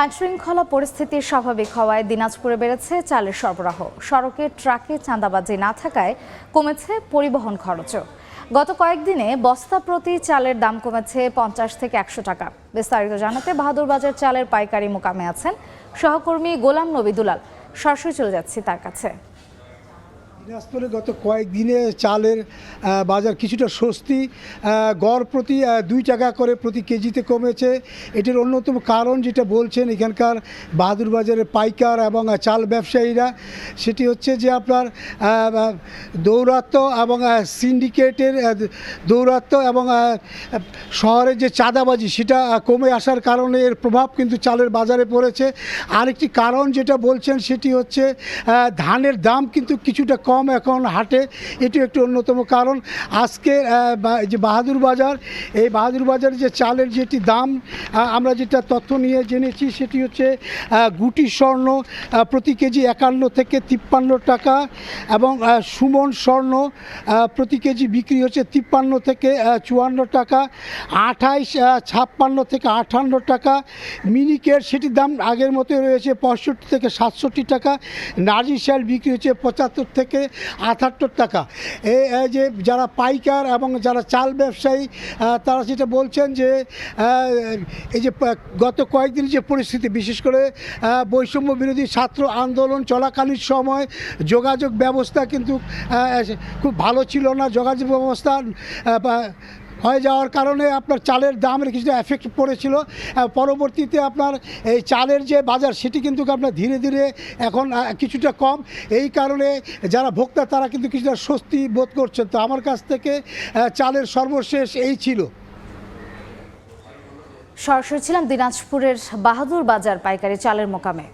আইনশৃঙ্খলা পরিস্থিতি স্বাভাবিক হওয়ায় দিনাজপুরে বেড়েছে চালের সরবরাহ। সড়কে ট্রাকে চাঁদাবাজি না থাকায় কমেছে পরিবহন খরচও। গত কয়েকদিনে বস্তা প্রতি চালের দাম কমেছে 50 থেকে 100 টাকা। বিস্তারিত জানাতে বাহাদুরবাজার চালের পাইকারি মোকামে আছেন সহকর্মী গোলাম নবী দুলাল। সরাসরি চলে যাচ্ছি তার কাছে। দিনাজপুরে গত কয়েকদিনে চালের বাজার কিছুটা স্বস্তি, গড় প্রতি 2 টাকা করে প্রতি কেজিতে কমেছে। এটির অন্যতম কারণ যেটা বলছেন এখানকার বাহাদুরবাজারের পাইকার এবং চাল ব্যবসায়ীরা, সেটি হচ্ছে যে আপনার দৌরাত্ম্য এবং সিন্ডিকেটের দৌরাত্ম্য এবং শহরের যে চাঁদাবাজি সেটা কমে আসার কারণে এর প্রভাব কিন্তু চালের বাজারে পড়েছে। আরেকটি কারণ যেটা বলছেন সেটি হচ্ছে ধানের দাম কিন্তু কিছুটা কম এখন হাটে, এটি একটি অন্যতম কারণ। আজকে যে বাহাদুরবাজার, এই বাহাদুরবাজারের যে চালের যেটি দাম আমরা যেটা তথ্য নিয়ে জেনেছি সেটি হচ্ছে গুটি স্বর্ণ প্রতি কেজি 51 থেকে 53 টাকা এবং সুমন স্বর্ণ প্রতি কেজি বিক্রি হচ্ছে 53 থেকে 54 টাকা, 28, 56 থেকে 58 টাকা। মিনিকেট সেটির দাম আগের মতোই রয়েছে 65 থেকে 67 টাকা। নারী চাল বিক্রি হচ্ছে 75 থেকে 78 টাকা। এই যে যারা পাইকার এবং যারা চাল ব্যবসায়ী তারা যেটা বলছেন যে এই যে গত কয়েকদিন যে পরিস্থিতি, বিশেষ করে বৈষম্য বিরোধী ছাত্র আন্দোলন চলাকালীন সময় যোগাযোগ ব্যবস্থা কিন্তু খুব ভালো ছিল না। যোগাযোগ ব্যবস্থা হয়ে যাওয়ার কারণে আপনার চালের দামের কিছুটা এফেক্ট পড়েছিল। পরবর্তীতে আপনার এই চালের যে বাজার সেটি কিন্তু আপনার ধীরে ধীরে এখন কিছুটা কম। এই কারণে যারা ভোক্তা তারা কিন্তু কিছুটা স্বস্তি বোধ করছেন। তো আমার কাছ থেকে চালের সর্বশেষ এই ছিল। সরাসরি ছিলাম দিনাজপুরের বাহাদুরবাজার পাইকারি চালের মোকামে।